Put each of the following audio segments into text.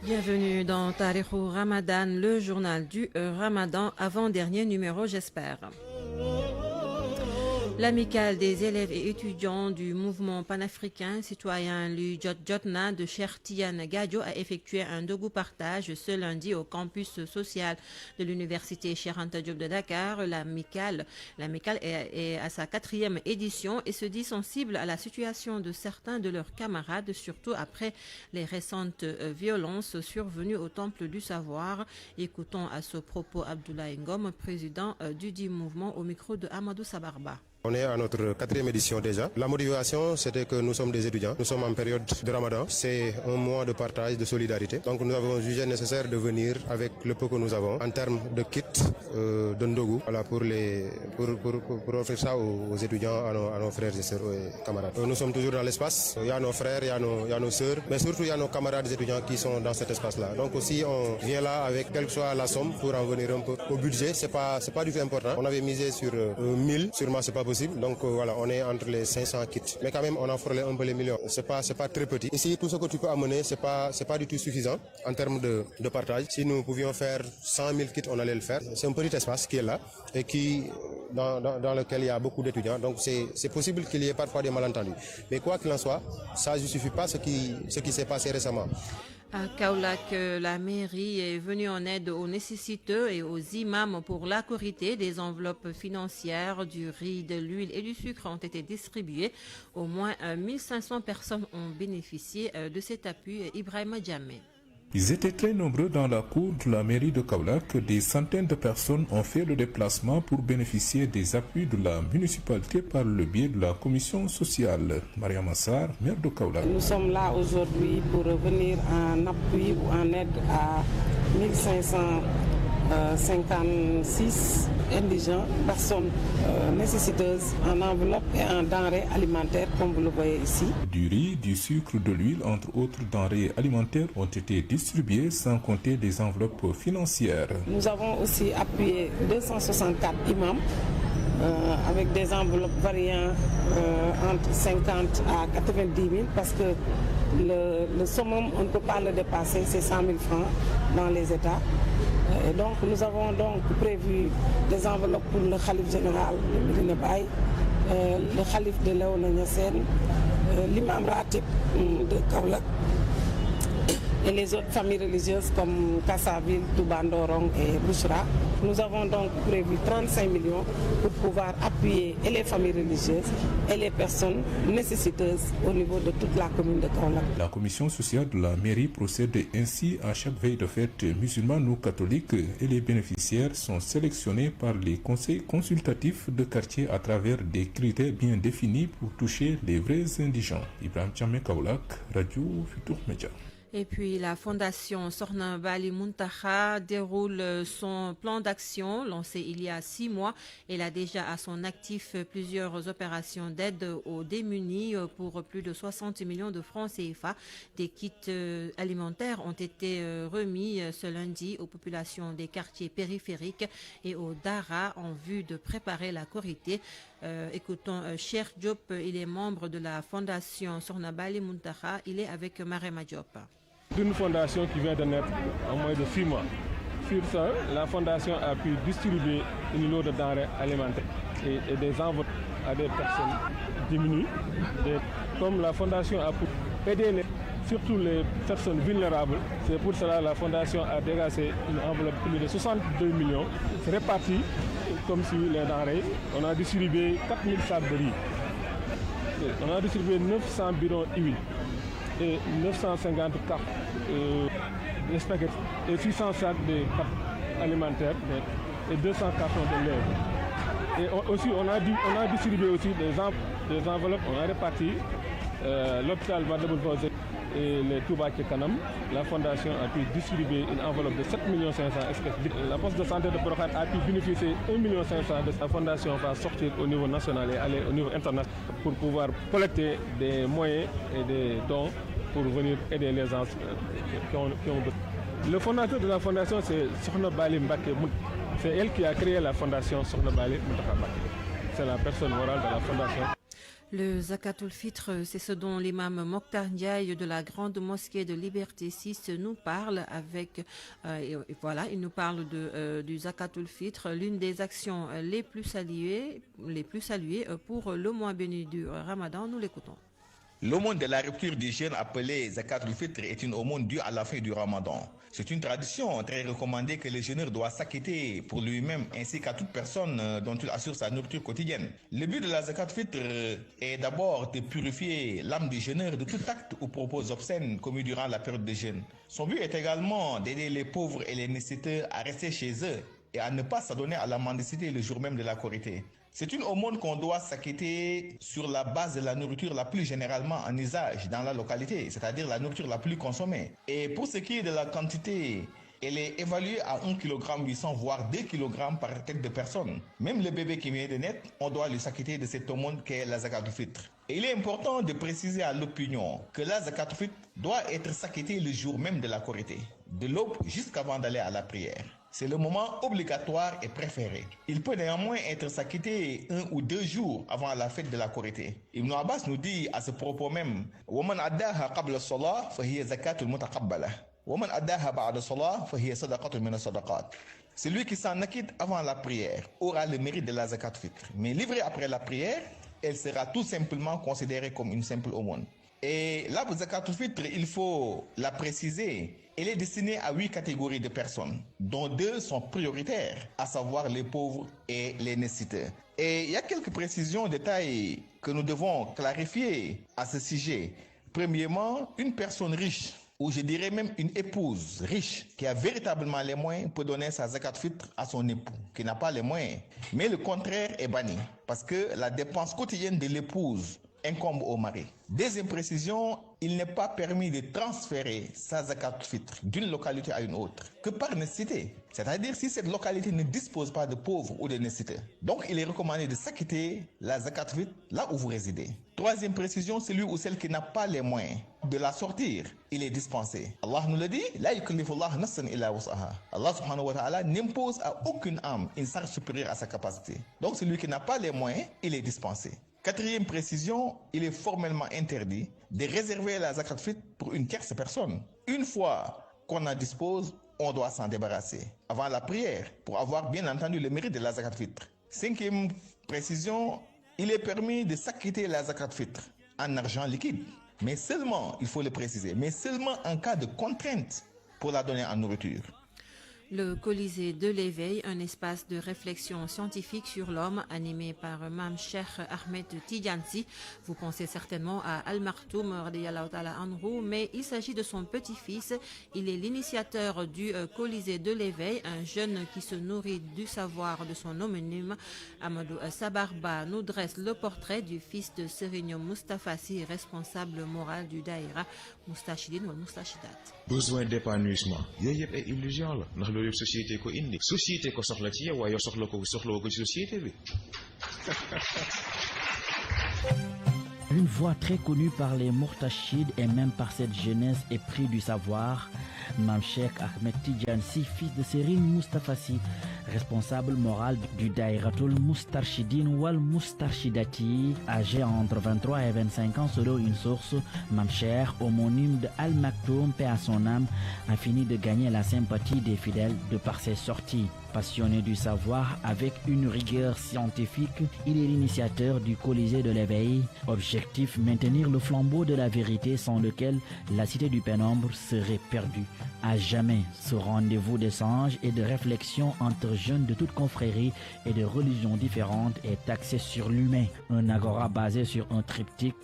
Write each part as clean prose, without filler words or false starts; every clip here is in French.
Bienvenue dans Tarikhou Ramadan, le journal du Ramadan, avant-dernier numéro, j'espère. L'amicale des élèves et étudiants du mouvement panafricain citoyen Jotna de Cheikh Tidiane Gadio a effectué un dogu partage ce lundi au campus social de l'université Cheikh Anta Diop de Dakar. L'amicale est à sa 4e édition et se dit sensible à la situation de certains de leurs camarades, surtout après les récentes violences survenues au Temple du Savoir. Écoutons à ce propos Abdoulaye Ngom, président du dit mouvement, au micro de Amadou Sabarba. On est à notre 4e édition déjà. La motivation, c'était que nous sommes des étudiants. Nous sommes en période de Ramadan. C'est un mois de partage, de solidarité. Donc nous avons jugé nécessaire de venir avec le peu que nous avons en termes de kit, de ndogu, voilà, pour offrir ça aux étudiants, à nos frères et sœurs et camarades. Nous sommes toujours dans l'espace. Il y a nos frères, il y a nos sœurs, mais surtout il y a nos camarades étudiants qui sont dans cet espace-là. Donc aussi on vient là avec quelle que soit la somme pour en venir un peu au budget. C'est pas du tout important. On avait misé sur 1000, sûrement c'est pas possible. Donc voilà, on est entre les 500 kits. Mais quand même, on a frôlé un peu les millions. C'est pas très petit. Ici, tout ce que tu peux amener, c'est pas du tout suffisant en termes de partage. Si nous pouvions faire 100 000 kits, on allait le faire. C'est un petit espace qui est là et qui dans lequel il y a beaucoup d'étudiants. Donc c'est possible qu'il y ait parfois des malentendus. Mais quoi qu'il en soit, ça ne justifie pas ce qui s'est passé récemment. À Kaolack, la mairie est venue en aide aux nécessiteux et aux imams pour la Korité. Des enveloppes financières, du riz, de l'huile et du sucre ont été distribuées. Au moins 1500 personnes ont bénéficié de cet appui. Ibrahima Djamé. Ils étaient très nombreux dans la cour de la mairie de Kaolack. Des centaines de personnes ont fait le déplacement pour bénéficier des appuis de la municipalité par le biais de la commission sociale. Mariam Assar, maire de Kaolack. Nous sommes là aujourd'hui pour venir en appui ou en aide à 1556 indigents, personnes nécessiteuses en enveloppe et en denrées alimentaires, comme vous le voyez ici. Du riz, du sucre, de l'huile, entre autres denrées alimentaires ont été distribuées, sans compter des enveloppes financières. Nous avons aussi appuyé 264 imams avec des enveloppes variant entre 50 à 90 000 parce que le summum, on ne peut pas le dépasser, c'est 100 000 francs dans les États. Et donc nous avons donc prévu des enveloppes pour le Khalif général de Médina Baye, le Khalif de Léona Niassène, l'imam Ratib de Kaolack et les autres familles religieuses comme Kassaville, Touba Ndorong et Bouchra. Nous avons donc prévu 35 millions pour pouvoir appuyer et les familles religieuses et les personnes nécessiteuses au niveau de toute la commune de Kaolack. La commission sociale de la mairie procède ainsi à chaque veille de fête musulmane ou catholique et les bénéficiaires sont sélectionnés par les conseils consultatifs de quartier à travers des critères bien définis pour toucher les vrais indigents. Ibrahim Tchame Kaolack, Radio Futur Média. Et puis la fondation Sokhna Bali Muntaha déroule son plan d'action lancé il y a 6 mois. Elle a déjà à son actif plusieurs opérations d'aide aux démunis pour plus de 60 millions de francs CFA. Des kits alimentaires ont été remis ce lundi aux populations des quartiers périphériques et aux Dara en vue de préparer la Korité. Écoutons Cheikh Diop, il est membre de la fondation Sokhna Bali Muntaha. Il est avec Marema Diop. Une fondation qui vient de naître en moins de 6 mois. Sur ça, la fondation a pu distribuer une lot de denrées alimentaires et des enveloppes à des personnes diminuées. Comme la fondation a pu aider surtout les personnes vulnérables, c'est pour cela que la fondation a dégagé une enveloppe de plus de 62 millions répartie comme sur les denrées. On a distribué 4000 sacs de riz. On a distribué 900 bidons d'huile et 950 cartes de spaghettis et 600 sacs de cartes alimentaires et 200 cartons de lait. Et aussi, on a distribué aussi des enveloppes, on a réparti l'hôpital Madame Bozé et les Touba Kekanam. La fondation a pu distribuer une enveloppe de 7 500 000 espèces. La poste de santé de Brokhane a pu bénéficier 1,5 million de sa fondation va sortir au niveau national et aller au niveau international pour pouvoir collecter des moyens et des dons pour venir aider les gens qui ont besoin. Le fondateur de la fondation, c'est Sokhna Bali Mbake. C'est elle qui a créé la fondation Sokhna Bali Muntaha Mbake. C'est la personne morale de la fondation. Le Zakatul Fitr, c'est ce dont l'imam Mokhtar Ndiaye de la grande mosquée de Liberté 6 nous parle avec, voilà, il nous parle du Zakatul Fitr, l'une des actions les plus saluées pour le mois béni du Ramadan. Nous l'écoutons. L'aumône de la rupture du jeûne appelé Zakatul Fitr est une aumône due à la fin du Ramadan. C'est une tradition très recommandée que le jeûneur doit s'acquitter pour lui-même ainsi qu'à toute personne dont il assure sa nourriture quotidienne. Le but de la Zakatul Fitr est d'abord de purifier l'âme du jeûneur de tout acte ou propos obscènes commis durant la période de jeûne. Son but est également d'aider les pauvres et les nécessiteux à rester chez eux et à ne pas s'adonner à la mendicité le jour même de la Korité. C'est une aumône qu'on doit s'acquitter sur la base de la nourriture la plus généralement en usage dans la localité, c'est-à-dire la nourriture la plus consommée. Et pour ce qui est de la quantité, elle est évaluée à 1,8 kg, voire 2 kg par tête de personne. Même le bébé qui vient de naître, on doit lui s'acquitter de cette aumône qu'est la Zakatul Fitr. Et il est important de préciser à l'opinion que la Zakatul Fitr doit être s'acquittée le jour même de la Korité, de l'aube jusqu'avant d'aller à la prière. C'est le moment obligatoire et préféré. Il peut néanmoins être s'acquitté 1 ou 2 jours avant la fête de la Korité. Ibn Abbas nous dit à ce propos même وَمَنْ أَدَّاهَا قَبْلَ الصَّلَاةِ فَهِيَ زَكَاةٌ مُتَقَبَّلَةٌ وَمَنْ أَدَّاهَا بَعْدَ الصَّلَاةِ فَهِيَ صَدَقَةٌ مِنَ الصَّدَقَاتِ. Celui qui s'en acquitte avant la prière aura le mérite de la Zakatul Fitr. Mais livré après la prière, elle sera tout simplement considérée comme une simple aumône. Et la Zakatul Fitr, il faut la préciser, elle est destinée à 8 catégories de personnes, dont 2 sont prioritaires, à savoir les pauvres et les nécessiteux. Et il y a quelques précisions, détails que nous devons clarifier à ce sujet. Premièrement, une personne riche, ou je dirais même une épouse riche, qui a véritablement les moyens, peut donner sa Zakatul Fitr à son époux, qui n'a pas les moyens. Mais le contraire est banni, parce que la dépense quotidienne de l'épouse incombe au mari. Deuxième précision, il n'est pas permis de transférer sa Zakatul Fitr d'une localité à une autre que par nécessité. C'est-à-dire si cette localité ne dispose pas de pauvres ou de nécessiteux. Donc il est recommandé de s'acquitter la Zakatul Fitr là où vous résidez. Troisième précision, celui ou celle qui n'a pas les moyens de la sortir, il est dispensé. Allah nous le dit, La yukallifullah nafsan illa wus'aha. Allah subhanahu wa ta'ala n'impose à aucune âme une charge supérieure à sa capacité. Donc celui qui n'a pas les moyens, il est dispensé. Quatrième précision, il est formellement interdit de réserver la Zakatul Fitr pour une tierce personne. Une fois qu'on en dispose, on doit s'en débarrasser avant la prière pour avoir bien entendu le mérite de la Zakatul Fitr. Cinquième précision, il est permis de s'acquitter la Zakatul Fitr en argent liquide, mais seulement, il faut le préciser, mais seulement en cas de contrainte pour la donner en nourriture. Le Colisée de l'éveil, un espace de réflexion scientifique sur l'homme animé par Mam Cheikh Ahmed Tidjansi. Vous pensez certainement à Al Maktoum radiyallahu ta'ala anhu, mais il s'agit de son petit-fils. Il est l'initiateur du Colisée de l'éveil, un jeune qui se nourrit du savoir de son homonyme. Amadou Sabarba nous dresse le portrait du fils de Serigne Moustapha Sy, responsable moral du Daïra Moustachidine ou Moustachidat. Besoin d'épanouissement. Il y a une illusion là. La société ko indi société ko soxla ci yow waaye soxla ko société bi. Une voix très connue par les Mourtachides et même par cette jeunesse épris du savoir, Mam Cheikh Ahmed Tidjansi, fils de Serigne Moustapha Sy, responsable moral du Daïratul Moustarchidine wal Moustarchidati, âgé entre 23 et 25 ans selon une source. Mam Cheikh, homonyme de Al Maktoum, paix à son âme, a fini de gagner la sympathie des fidèles de par ses sorties. Passionné du savoir avec une rigueur scientifique, il est l'initiateur du Colisée de l'éveil. Objectif, maintenir le flambeau de la vérité sans lequel la cité du pénombre serait perdue. À jamais, ce rendez-vous d'échange et de réflexion entre jeunes de toutes confréries et de religions différentes est axé sur l'humain. Un agora basé sur un triptyque,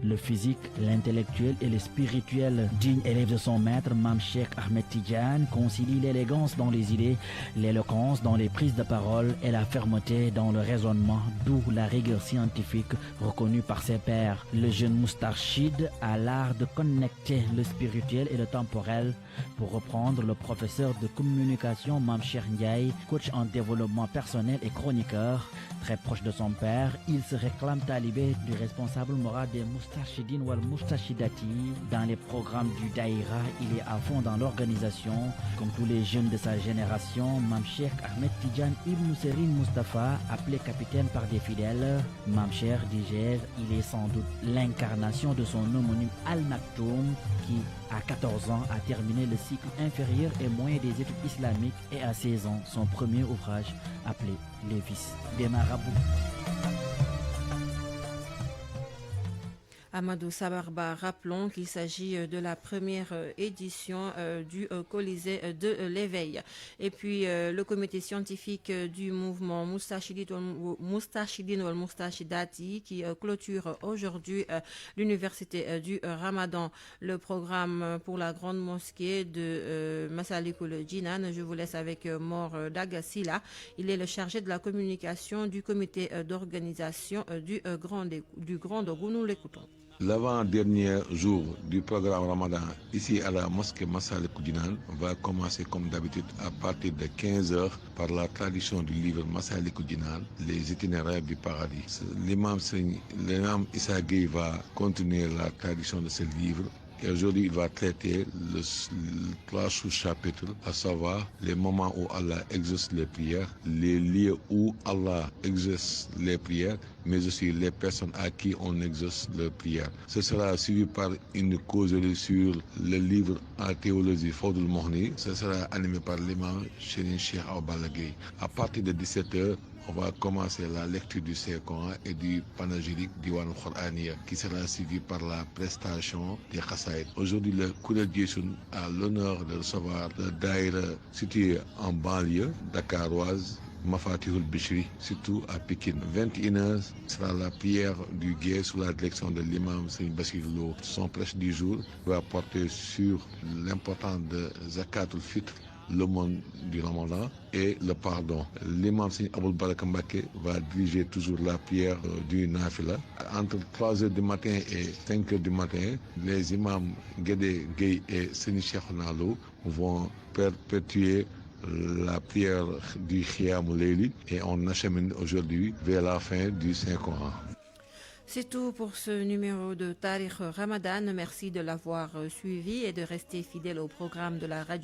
le physique, l'intellectuel et le spirituel. Digne élève de son maître, Mam Cheikh Ahmed Tidjan concilie l'élégance dans les idées, l'éloquence dans les prises de parole et la fermeté dans le raisonnement, d'où la rigueur scientifique reconnue par ses pairs. prière. Le jeune Moustarchid a l'art de connecter le spirituel et le temporel, pour reprendre le professeur de communication Mamcher Ndiaye, coach en développement personnel et chroniqueur. Très proche de son père, il se réclame talibé du responsable moral des Moustarchidines ou Moustarchidati. Dans les programmes du Daïra, il est à fond dans l'organisation. Comme tous les jeunes de sa génération, Mamcher Ahmed Tidjane Ibn Serine Mustafa, appelé capitaine par des fidèles. Mamcher Dijer, il est sans doute l'incarnation de son homonyme Al Maktoum, qui à 14 ans a terminé le cycle inférieur et moyen des études islamiques et à 16 ans son premier ouvrage appelé Les Vices des Marabouts. Amadou Sabarba, rappelons qu'il s'agit de la première édition du Colisée de l'éveil. Et puis le comité scientifique du mouvement Moustachidine ou Moustachidati qui clôture aujourd'hui l'université du Ramadan. Le programme pour la grande mosquée de Massalikul Jinan. Je vous laisse avec Mor Dagasila. Il est le chargé de la communication du comité d'organisation du Grand Ogout. Nous l'écoutons. L'avant-dernier jour du programme Ramadan ici à la mosquée Massalikul Jinan va commencer comme d'habitude à partir de 15h par la tradition du livre Massalikul Jinan, les itinéraires du paradis. L'imam Issa Gueye va continuer la tradition de ce livre. Et aujourd'hui, il va traiter les 3 sous-chapitres, à savoir les moments où Allah exauce les prières, les lieux où Allah exauce les prières, mais aussi les personnes à qui on exauce leurs prières. Ce sera suivi par une causerie sur le livre en théologie Fawdul Mohni. Ce sera animé par l'imam Cheikh Aouba Gueye. À partir de 17h, on va commencer la lecture du Saint-Coran et du panégyrique Diwan Khoraniya qui sera suivi par la prestation des Khassaïd. Aujourd'hui, le Kourel Djessoun a l'honneur de recevoir le daïra situé en banlieue dakaroise, Mafatihul Bichri, surtout à Pékin. 21h sera la prière du guet sous la direction de l'imam Serigne Bassirou Lo. Son prêche du jour va porter sur l'importance de Zakatul Fitr, le monde du Ramadan et le pardon. L'imam Serigne Aboul Baraka Mbacké va diriger toujours la prière du Nafila. Entre 3h du matin et 5h du matin, les imams Guédé Gueye et Serigne Cheikhouna Lo vont perpétuer la prière du Khiyamul Layli et on achemine aujourd'hui vers la fin du Saint-Coran. C'est tout pour ce numéro de Tariq Ramadan. Merci de l'avoir suivi et de rester fidèle au programme de la radio.